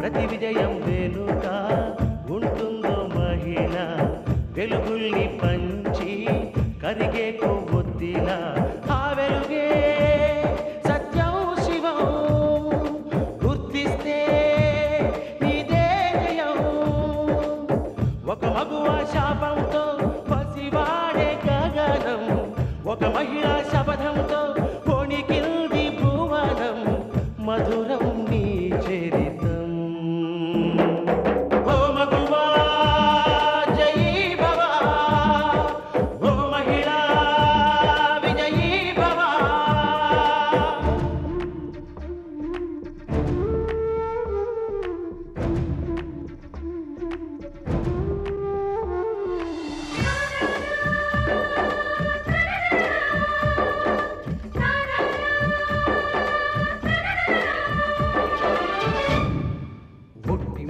ప్రతి విజయం వెనుక ఉంటుందో మహిళ వెలుగుల్ని పంచి కరిగే కొవ్వొత్తిలా ఆ వెలుగే సత్యం శివం గుర్తిస్తే నీదే జయం ఒక మగువ శాపంతో పసివాడే గగనం ఒక మహిళా శపథంతో కొణికిల్ది భువనం మధురం నీ చరితం ఓ మగువా జయీ భవ ఓ మహిళా విజయీ భవ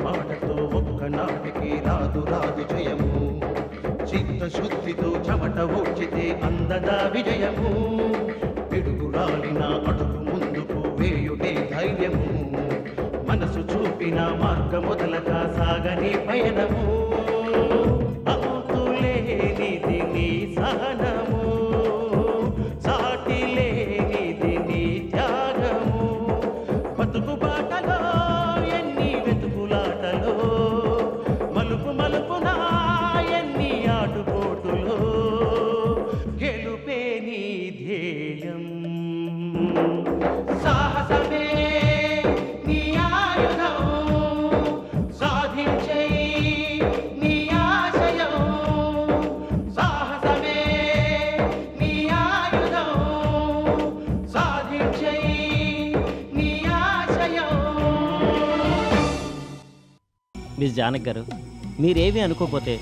మాటతో ఒక్కనాటికి రాదు రాదు జయము చిత్తశుద్ధితో చెమట ఓడ్చితే అందదా విజయము పిడుగురాలిన అడుగు ముందుకు వేయుటే ధైర్యము మనసు చూపిన మార్గ మొదలగా సాగని పయనము అంతులేనిది నీ సహనము సాటి లేనిది నీ త్యాగము బతుకు బాటలో మలుపు మలుపున ఎన్ని ఆటుపోటులో గెలుపే నీ ధ్యేయం సాహసమే నీ ఆయుధం సాధించే నీ ఆశయం సాహసమే నీ ఆయుధం సాధించే నీ ఆశయం. మిస్ జానకి గారు మీరేమీ అనుకోపోతే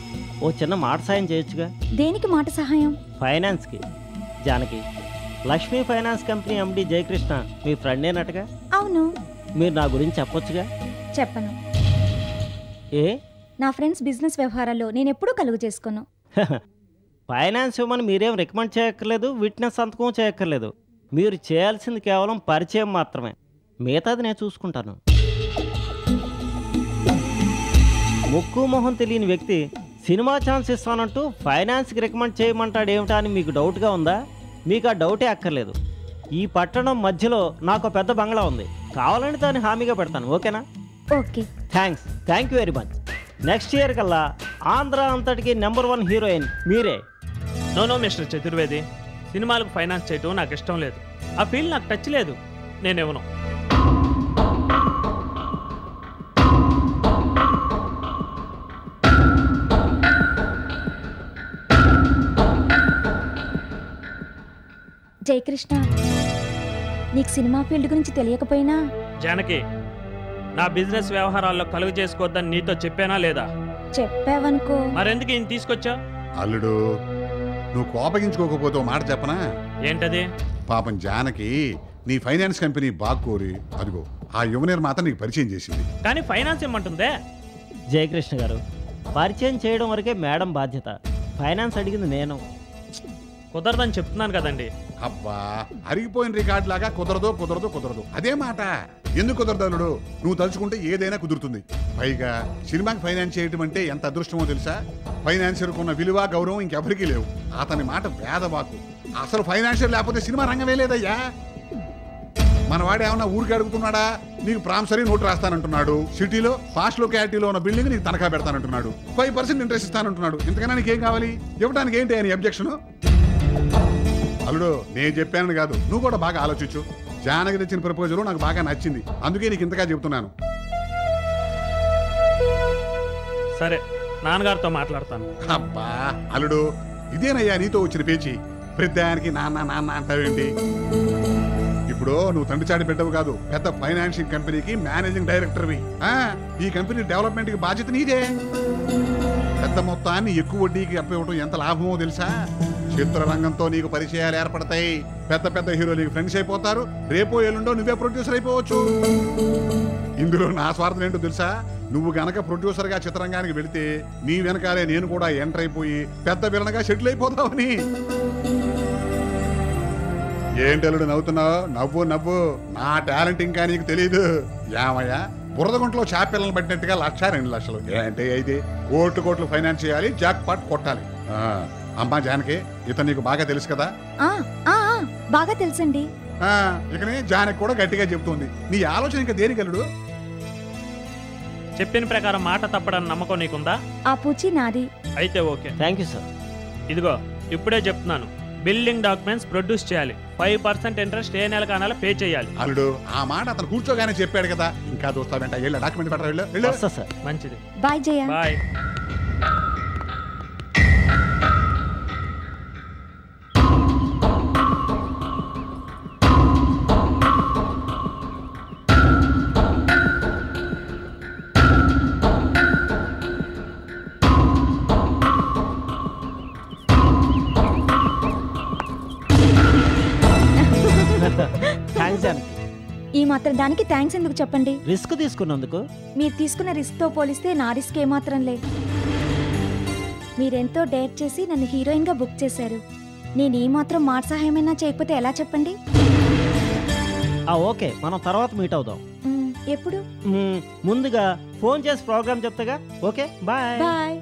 ఓ చిన్న మాట సాయం చేయొచ్చుగా. దేనికి మాట సహాయం? ఫైనాన్స్కి. Janaki, Lakshmi finance company MD Jayakrishna మీ ఫ్రెండేనట్టుగా? అవును. మీరు నా గురించి చెప్పొచ్చుగా. చెప్పను. ఏ? నా ఫ్రెండ్స్ బిజినెస్ వ్యవహారాల్లో నేను ఎప్పుడూ కలుగు చేసుకోను. ఫైనాన్స్ ఇవ్వమని మీరేం రికమెండ్ చేయక్కర్లేదు, విట్నెస్ సంతకం చేయక్కర్లేదు. మీరు చేయాల్సింది కేవలం పరిచయం మాత్రమే. మిగతాది నేను చూసుకుంటాను. ముక్కు మొహం తెలియని వ్యక్తి సినిమా ఛాన్స్ ఇస్తానంటూ ఫైనాన్స్కి రికమెండ్ చేయమంటాడు ఏమిటా అని మీకు డౌట్గా ఉందా? మీకు ఆ డౌటే అక్కర్లేదు. ఈ పట్టణం మధ్యలో నాకు పెద్ద బంగ్లా ఉంది. కావాలని దాన్ని హామీగా పెడతాను. ఓకేనా? Okay. Thanks. Thank you very much. Next year కల్లా ఆంధ్ర అంతటికి #1 హీరోయిన్ మీరే. నో మిస్టర్ చతుర్వేది, సినిమాలకు ఫైనాన్స్ చేయటం నాకు ఇష్టం లేదు. ఆ ఫీల్ నాకు టచ్ లేదు. నేనేమను. జయకృష్ణ, నీకు సినిమా ఫీల్డ్ గురించి తెలియకపోయినా జానకి, నా బిజినెస్ వ్యవహారాల్లో కలుగు చేసుకోవద్దని నీతో చెప్పానా లేదా? చెప్పావనుకో. మరెందుకు ఈయన తీసుకొచ్చా? అల్లుడు, నువ్వు కోపగించుకోకపోతే మాట చెప్పనా? ఏంటది? పాపం జానకి నీ ఫైనాన్స్ కంపెనీ బాగోరి అదిగో ఆ యువ నిర్మాత నీకు పరిచయం చేసింది. కానీ ఫైనాన్స్ ఏమంటుందే? జయకృష్ణ గారు, పరిచయం చేయడం వరకే మేడం బాధ్యత. ఫైనాన్స్ అడిగింది నేను. కుదరదని చెప్తున్నాను కదండి. అబ్బా, అరిగిపోయిన రికార్డు లాగా కుదరదు అదే మాట. ఎందుకు కుదరదు అల్లుడు? నువ్వు తలుచుకుంటే ఏదైనా కుదురుతుంది. పైగా సినిమాకి ఫైనాన్స్ చేయటం అంటే ఎంత అదృష్టమో తెలుసా? ఫైనాన్షియర్ ఉన్న విలువ గౌరవం ఇంకెవరికీ లేవు. అతని మాట వేదవాకు. అసలు ఫైనాన్షియర్ లేకపోతే సినిమా రంగమే లేదయ్యా. మనవాడు ఏమన్నా ఊరికి అడుగుతున్నాడా? నీకు ప్రామిసరీ నోట్ రాస్తానంటున్నాడు. సిటీలో ఫాస్ట్ లొకాలిటీలో ఉన్న బిల్డింగ్ నీకు తనఖా పెడతానంటున్నాడు. 5% ఇంట్రెస్ట్ ఇస్తానంటున్నాడు. ఇంతకన్నా నీకేం కావాలి? ఇవ్వడానికి ఏంటి అని అబ్జెక్షన్? అల్లుడు, నేను చెప్పానని కాదు, నువ్వు కూడా బాగా ఆలోచించు. జానకి తెచ్చిన ప్రపోజల్ నాకు బాగా నచ్చింది. అందుకే నీకు ఇంతగా చెబుతున్నాను. సరే, నాన్నగారితో మాట్లాడతాను. అబ్బా అల్లుడు, ఇదేనయ్యా నీతో వచ్చిన పేచి. ప్రతిదానికి నాన్న నాన్న అంటావేంటి? ఇప్పుడు నువ్వు తండ్రి చాడి పెట్టవు కాదు, పెద్ద ఫైనాన్షియల్ కంపెనీకి మేనేజింగ్ డైరెక్టర్వి. ఈ కంపెనీ డెవలప్మెంట్ కి బాధ్యత నీదే. పెద్ద మొత్తాన్ని ఎక్కువ వడ్డీకి అప్పివ్వటం ఎంత లాభమో తెలుసా? చిత్రరంగంతో నీకు పరిచయాలు ఏర్పడతాయి. పెద్ద పెద్ద హీరోలు నీకు ఫ్రెండ్స్ అయిపోతారు. రేపో ఎల్లుండో నువ్వే ప్రొడ్యూసర్ అయిపోవచ్చు. ఇందులో నా స్వార్థం ఏంటో తెలుసా? నువ్వు గనక ప్రొడ్యూసర్ గా చిత్రరంగానికి వెళితే నీ వెనకాలే నేను కూడా ఎంటర్ అయిపోయి పెద్ద విలనగా సెటిల్ అయిపోతావని. ఏంటల్లుడు నవ్వుతున్నావు? నవ్వు. నా టాలెంట్ ఇంకా నీకు తెలీదు. ఏమయ్యా, బురదగుంటలో చేపపిల్లలు పట్టినట్టుగా 1,00,000-2 లక్షలు అంటే అయితే కోట్లు ఫైనాన్స్ చేయాలి, జాక్ పాట్ కొట్టాలి. అమ్మా జానకి, ఇతను నీకు బాగా తెలుసు కదా? బాగా తెలుసండి. ఇకనే జానకి కూడా గట్టిగా చెబుతుంది. నీ ఆలోచన ఇంకా దేనికి అల్లుడు? చెప్పిన ప్రకారం మాట తప్పడని నమ్మకం నీకుందా? ఆ పూచి నాది. అయితే ఓకే. Thank you sir. ఇదిగో ఇప్పుడే చెప్తున్నాను, బిల్డింగ్ డాక్యుమెంట్స్ ప్రొడ్యూస్ చేయాలి. 5% ఇంట్రెస్ట్ ఏ నెల కానాలో పే చేయాలి. అల్లుడు ఆ మాట అతను కూర్చోగానే చెప్పాడు కదా, ఇంకా దోస్తావేంట? డాక్యుమెంట్ పెట్టరా, వెళ్ళు. వస్తా సార్. మంచిది. బాయ్ జయ. బాయ్. థ్యాంక్స్ జానకి. ఈ మాత్రం దానికి థ్యాంక్స్ ఎందుకు చెప్పండి? రిస్క్ తీసుకున్నందుకు. మీరు తీసుకున్న రిస్క్ తో పోలిస్తే నా రిస్క్ ఏమాత్రం లేదు. మీరెంతో డేర్ చేసి నన్ను హీరోయిన్ గా బుక్ చేశారు. నేను ఈ మాత్రం మాట సహాయమైనా చేయకపోతే ఎలా చెప్పండి? ఓకే, మనం తర్వాత మీట్ అవుదాం. ఎప్పుడు? ముందుగా ఫోన్ చేసి ప్రోగ్రామ్ చెప్తాగా. Okay, bye. బాయ్.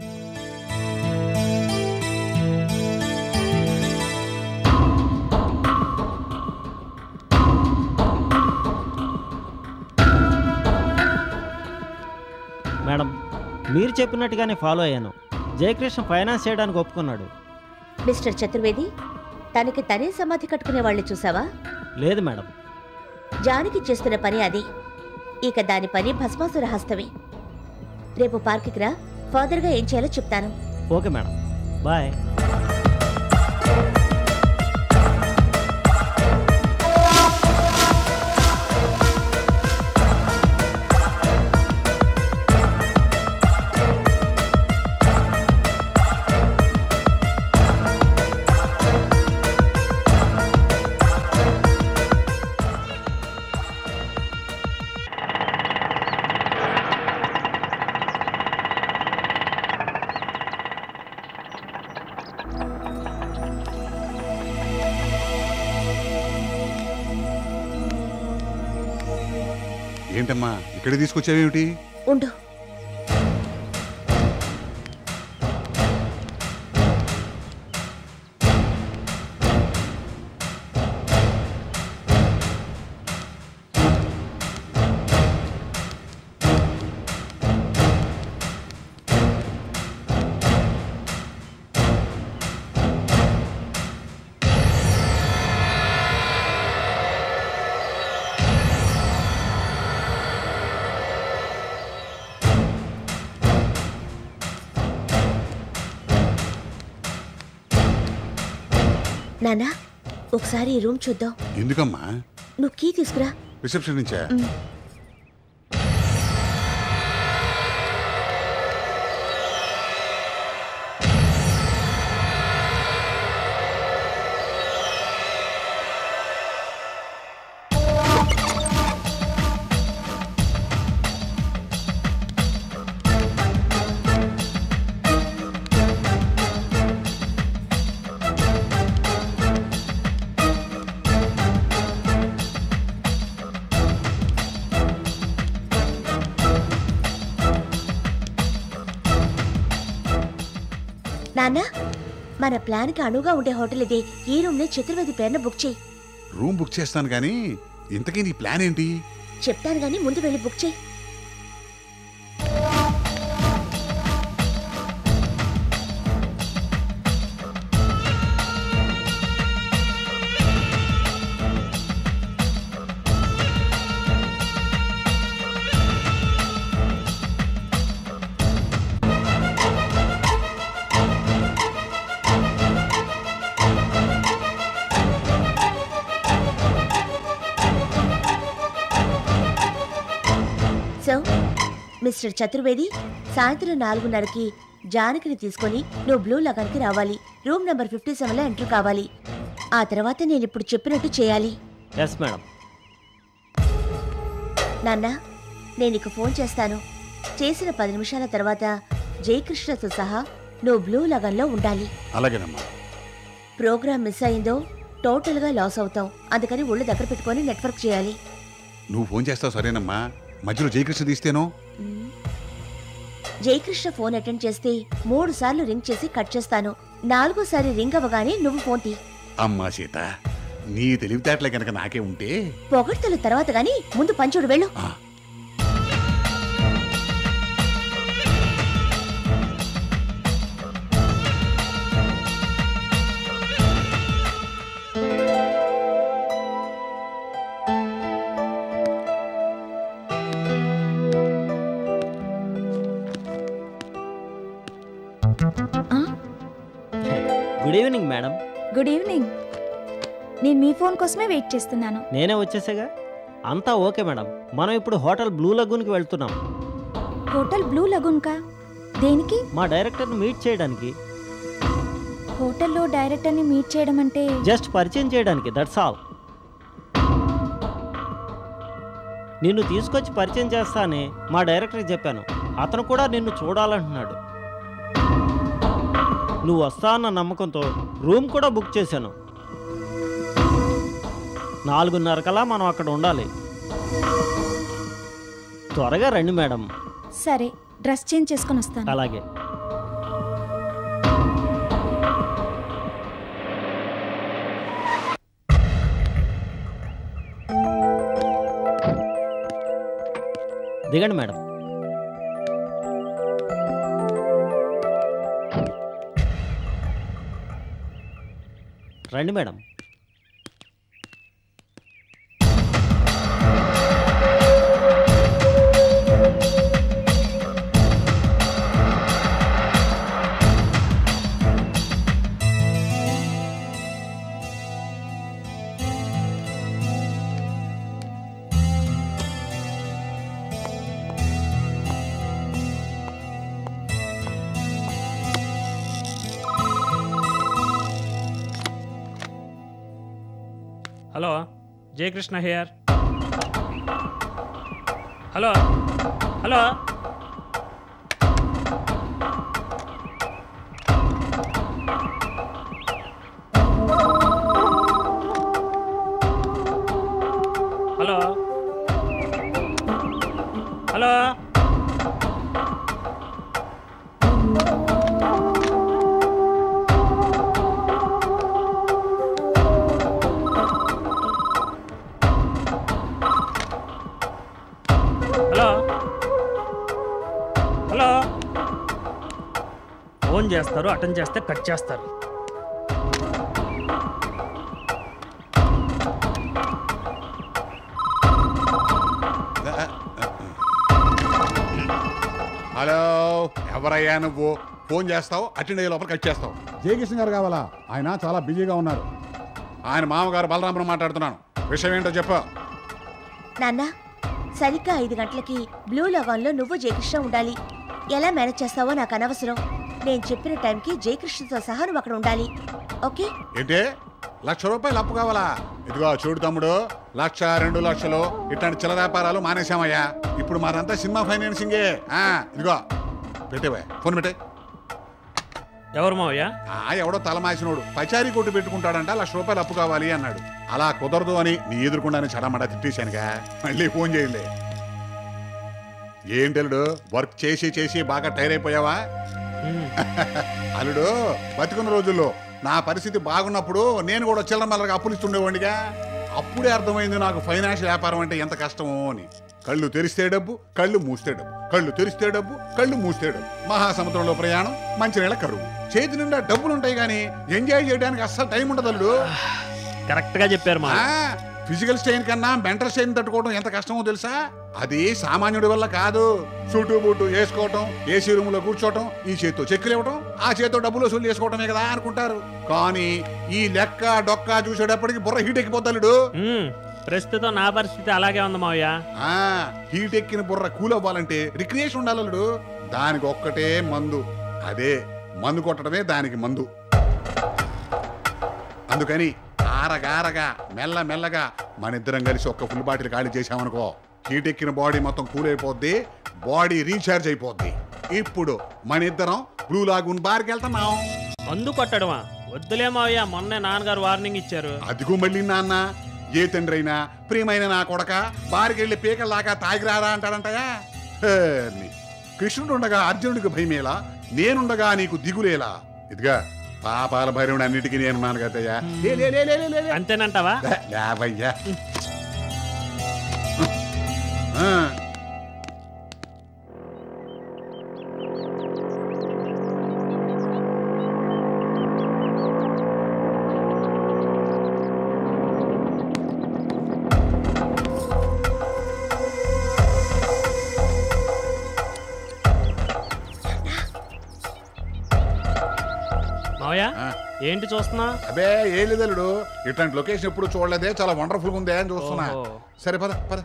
మేడం, మీరు చెప్పినట్టుగానే ఫాలో అయ్యాను. జయకృష్ణ ఫైనాన్స్ చేయడానికి ఒప్పుకున్నాడు. మిస్టర్ చతుర్వేది, తనకి తనే సమాధి కట్టుకునే వాళ్ళని చూసావా? లేదు మేడం. జానకి చేస్తున్న పని అది. ఇక దాని పని భస్మాసుర హస్తమే. రేపు పార్కుకి రా, ఫర్దర్గా ఏం చేయాలో చెప్తాను. Okay madam, bye. ఏంటమ్మా ఇక్కడ తీసుకొచ్చావేమిటి? ఉండు. నానా, ఒకసారి ఈ రూమ్ చూద్దాం. ఎందుకమ్మా? నువ్వు కీ తీసుకురా. రిసెప్షన్ నుంచా? నాన్న, మన ప్లాన్ కి అనువుగా ఉండే హోటల్ ఇది. ఈ రూమ్ ని చతుర్వేది పేరున బుక్ చేయి. రూమ్ బుక్ చేస్తాను కానీ ఇంతకీ నీ ప్లాన్ ఏంటి? చెప్తాను గానీ ముందు వెళ్ళి బుక్ చేయి. సో మిస్టర్ చతుర్వేది, సాయంత్రం 4:30కి జానకిని తీసుకొని నువ్వు బ్లూ లగన్కి రావాలి. రూమ్ నెంబర్ 57లో ఎంటర్ కావాలి. ఆ తర్వాత నేను ఇప్పుడు చెప్పినట్టు చేయాలి. Yes madam. నాన్న, నేను ఇక ఫోన్ చేస్తాను. చేసిన 10 నిమిషాల తర్వాత జయకృష్ణతో సహా నువ్వు బ్లూ లగన్లో ఉండాలి. అలాగేనమ్మా. ప్రోగ్రామ్ మిస్ అయిందో టోటల్గా లాస్ అవుతావు. అందుకని ఒళ్ళు దగ్గర పెట్టుకొని నెట్వర్క్ చేయాలి. నువ్వు ఫోన్ చేస్తావు సరేనమ్మా. మధ్యలో జయకృష్ణ తీస్తేనో? జయకృష్ణ ఫోన్ అటెండ్ చేస్తే 3 సార్లు రింగ్ చేసి కట్ చేస్తాను. 4వ సారి రింగ్ అవ్వగానే నువ్వు ఫోన్ తీ. అమ్మా సీత, నీ తెలివితేటలే కనుక నాకే ఉంటే. పొగడ్తలు తర్వాత గాని ముందు పంచుడు వెళ్ళు. Good evening madam. Good evening. నేను మీ ఫోన్ కోసమే వెయిట్ చేస్తున్నాను. నేనే వచ్చేసాగా. అంతా ఓకే మేడం. మనం ఇప్పుడు హోటల్ బ్లూ లగూన్కి వెళ్తున్నాం. హోటల్ బ్లూ లగూన్కా? దేనికి? మా డైరెక్టర్ని మీట్ చేయడానికి. హోటల్లో డైరెక్టర్ని మీట్ చేయడం అంటే? జస్ట్ పరిచయం చేయడానికి, దట్స్ ఆల్. నిన్ను తీసుకొచ్చి పరిచయం చేస్తా అని మా డైరెక్టర్కి చెప్పాను. అతను కూడా నిన్ను చూడాలంటున్నాడు. నువ్వు వస్తా అన్న నమ్మకంతో రూమ్ కూడా బుక్ చేశాను. 4:30 మనం అక్కడ ఉండాలి. త్వరగా రండి మేడం. సరే, డ్రెస్ చేంజ్ చేసుకొని వస్తాను. అలాగే. దిగండి మేడం. రండి madam. Hello, Jayakrishna here. Hello hello. Hello hello. Hello. Phone చేస్తారు, అటెండ్ చేస్తే కట్ చేస్తారు. హలో, ఎవరయ్యా నువ్వు? ఫోన్ చేస్తావు, అటెండ్ అయ్యే లోపల కట్ చేస్తావు. జయకృష్ణ గారు కావాలా? ఆయన చాలా బిజీగా ఉన్నారు. ఆయన మామగారు బలరామను మాట్లాడుతున్నాను. విషయం ఏంటో చెప్పు. నాన్న, సరిగ్గా 5 గంటలకి బ్లూ లగాన్లో నువ్వు జయకృష్ణ ఉండాలి. ఎలా మేనేజ్ చేస్తావో నాకు అనవసరం. నేను చెప్పిన టైంకి జయకృష్ణతో సహా నువ్వు అక్కడ ఉండాలి. ఓకే? ఏంటే, 1,00,000 రూపాయలు అప్పు కావాలా? ఇదిగో చూడు తమ్ముడు, 1,00,000, 2 లక్షలు ఇట్లాంటి చిల్లర వ్యాపారాలు మానేశామయ్యా. ఇప్పుడు మాదంతా సినిమా ఫైనాన్సింగే. ఇదిగో పెట్టేవా, ఫోన్ పెట్టే. ఎవరు మావయ్య? ఎవడో తలమాసినోడు పచారీ కొట్టు పెట్టుకుంటాడంట, 1,00,000 రూపాయలు అప్పు కావాలి అన్నాడు. అలా కుదరదు అని నీ ఎదురుకుండానే చడమడా తిట్టేశానుగా. మళ్ళీ ఫోన్ చేయలే. ఏంటలుడు, వర్క్ చేసి చేసి బాగా టైర్ అయిపోయావా? అల్లుడు, బతికున్న రోజుల్లో నా పరిస్థితి బాగున్నప్పుడు నేను కూడా చిల్లర మల్లరగా అప్పులు ఇస్తుండేవాడిగా. అప్పుడే అర్థమైంది నాకు ఫైనాన్షియల్ వ్యాపారం అంటే ఎంత కష్టమో అని. కళ్ళు తెరిస్తే డబ్బు, కళ్ళు మూస్తే డబ్బు, కళ్ళు తెరిస్తే డబ్బు, కళ్ళు మూస్తే డబ్బు. మహాసముద్రంలో ప్రయాణం, మంచినీళ్ళ కరువు. చేతి నిండా డబ్బులుంటాయి కానీ ఎంజాయ్ చేయడానికి అస్సలు టైం ఉండదు అల్లుడు. కరెక్ట్ గా చెప్పారు మా. ఫిజికల్ స్ట్రెయిన్ కన్నా మెంటల్ స్ట్రెయిన్ తట్టుకోవడం ఎంత కష్టమో తెలుసా? అది సామాన్యుడి వల్ల కాదు. చుట్టూ బూటు వేసుకోవటం, ఏసీ రూమ్ లో కూర్చోవటం, ఈ చేతితో చెక్కులు ఇవ్వటం, ఆ చేతితో డబ్బులు వసూలు చేసుకోవటమే కదా అనుకుంటారు. కానీ ఈ లెక్క డొక్క చూసేటప్పటికి బుర్ర హీట్ ఎక్కిపోతాడు. ప్రస్తుతం నా పరిస్థితి అలాగే ఉంది మావయ్య. హీట్ ఎక్కిన బుర్ర కూల్ అవ్వాలంటే రిక్రియేషన్ ఉండాలడు. దానికి ఒక్కటే మందు, అదే మందు కొట్టడమే దానికి మందు. అందుకని ఆరగారగా మెల్లమెల్లగా మనిద్దరం కలిసి ఒక్క ఫుల్ బాటిల్ ఖాళీ చేశామనుకో, హీట్ ఎక్కిన బాడీ మొత్తం కూల్ అయిపోద్ది, బాడీ రీఛార్జ్ అయిపోద్ది. ఇప్పుడు మనిద్దరం బ్లూ లాగూన్ బార్కి వెళ్తున్నాం. మందు కొట్టడమా? వద్దులే మావయ్య, మొన్నే నాన్నగారు వార్నింగ్ ఇచ్చారు. అదిగో మళ్ళీ నాన్న, ఏ తండ్రి అయినా ప్రియమైన నా కొడక బారికెళ్ళి పీకల్లాగా తాగిరారా అంటాడంటయా. కృష్ణుడు ఉండగా అర్జునుడికి భయమేలా, నేనుండగా నీకు దిగులేలా. ఇదిగా పాపాల భైరవుడు అన్నిటికీ నేనున్నాను కదయ్యా. అంతేనంటావా? లేవయ్యా. ఏంటి చూస్తున్నా? అబే ఏ లేదలుడు, ఇట్లాంటి లొకేషన్ ఎప్పుడు చూడలేదే, చాలా వండర్ఫుల్ గా ఉందే అని చూస్తున్నా. సరే పద పద.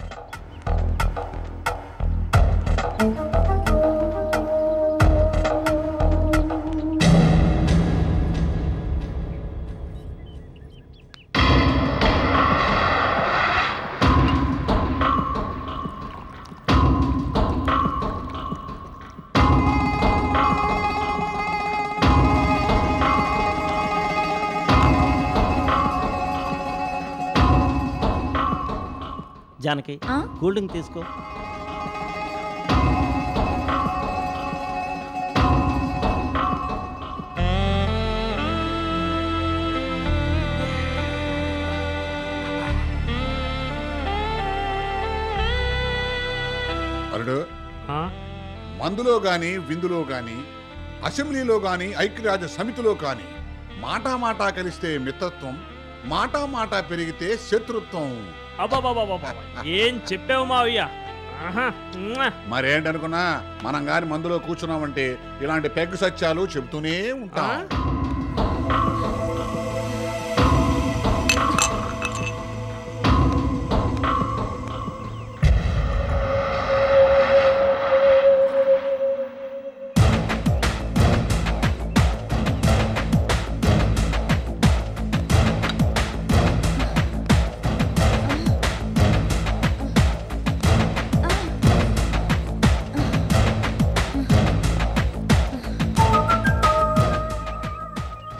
జానకి, కూల్ డ్రింక్ తీసుకో. అల్లుడు, మందులో గాని విందులో గాని అసెంబ్లీలో గాని ఐక్యరాజ్య సమితిలో గాని మాటా మాటా కలిస్తే మిత్రత్వం, మాటా మాటా పెరిగితే శత్రుత్వం. ఏం చెప్పావు మావయ్య? మరేంటనుకున్నా, మనం గాని మందులో కూర్చున్నామంటే ఇలాంటి పెగ్గు సత్యాలు చెబుతూనే ఉంటాం.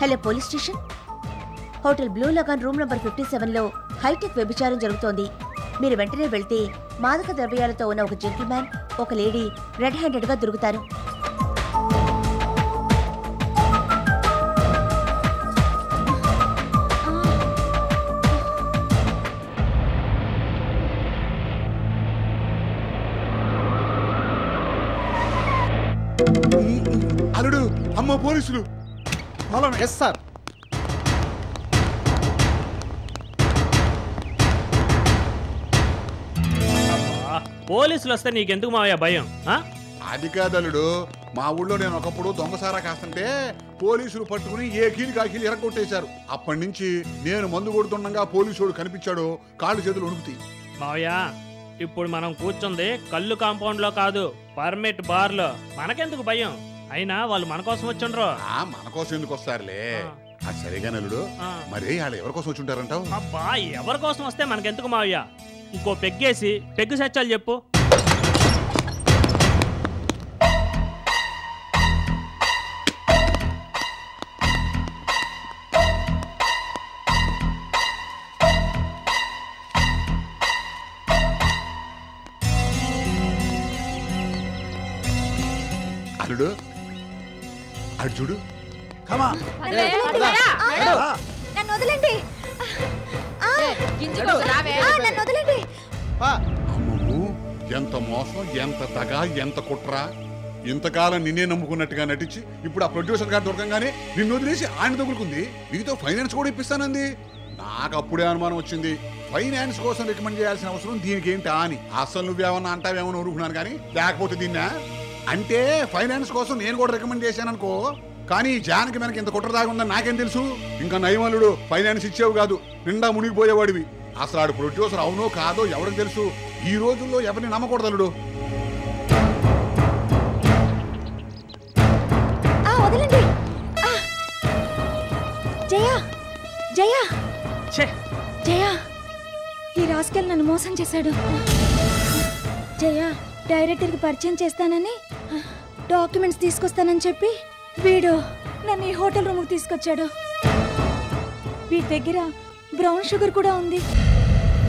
Hello police station. Hotel blue lagoon room number 57లో హైటెక్ వ్యభిచారం జరుగుతోంది. మీరు వెంటనే వెళ్తే మాదక ద్రవ్యాలతో ఉన్న ఒక జెంటిల్మ్యాన్, ఒక లేడీ రెడ్ హ్యాండెడ్ గా దొరుకుతారు. అల్లుడు, అమ్మ పోలీసులు. Yes sir. పోలీసులు వస్తే నీకెందుకు మావయ్య భయం? అది కాదలుడు, మా ఊళ్ళో నేను ఒకప్పుడు దొంగసారా కాస్తుంటే పోలీసులు పట్టుకుని ఏ కీలు కాకీలు ఎరగొట్టేశారు. అప్పటి నుంచి నేను మందు కొడుతుండగా పోలీసుడు కనిపించాడు, కాళ్ళు చేతులు వణుకుతాయి. మావయ్య, ఇప్పుడు మనం కూర్చుంది కళ్ళు కాంపౌండ్ లో కాదు, పర్మిట్ బార్ లో. మనకెందుకు భయం? అయినా వాళ్ళు మన కోసం వచ్చిండ్రు. మన కోసం ఎందుకు వస్తారులే. అది సరిగా నలుడు, మరి వాళ్ళు ఎవరి కోసం వచ్చి ఉంటారంటావు? అబ్బా, ఎవరి కోసం వస్తే మనకెందుకు మావయ్య? ఇంకో పెగ్గేసి పెగ్గు సచ్చాలు చెప్పు. అల్లుడు, అడు చూడు. నన్ను వదలండి. అమ్మమ్ము, ఎంత మోసం, ఎంత దగ, ఎంత కుట్ర. ఇంతకాలం నిన్నే నమ్ముకున్నట్టుగా నటించి ఇప్పుడు ఆ ప్రొడ్యూసర్ గారు దొరకంగానే నిన్ను వదిలేసి ఆయన తగులుకుంది. మీతో ఫైనాన్స్ కూడా ఇప్పిస్తానంది. నాకు అప్పుడే అనుమానం వచ్చింది, ఫైనాన్స్ కోసం రికమెండ్ చేయాల్సిన అవసరం దీనికి ఏంటా అని. అసలు నువ్వేమన్నా అంటావేమో ఊరుకున్నాను కానీ, లేకపోతే దీన్నా అంటే ఫైనాన్స్ కోసం నేను కూడా రికమెండ్ చేశాను అనుకో. కానీ జానకి మనకి ఇంత కుట్ర దాగా ఉందని నాకేం తెలుసు? ఇంకా నయమలుడు, ఫైనాన్స్ ఇచ్చేవు కాదు, నిండా మునిగిపోయేవాడివి. అసలు ఆడు ప్రొడ్యూసర్ అవునో కాదో ఎవరికి తెలుసు? ఈ రోజుల్లో ఎవరిని నమ్మకూడదు అల్లుడు. వదలండి. జయా, జయా, జయా, ఈ రాస్కెల్ నన్ను మోసం చేశాడు. జయా డైరెక్టర్కి పరిచయం చేస్తానని, డాక్యుమెంట్స్ తీసుకొస్తానని చెప్పి వీడు నన్ను ఈ హోటల్ రూమ్కి తీసుకొచ్చాడు. వీడి దగ్గర బ్రౌన్ షుగర్ కూడా ఉంది.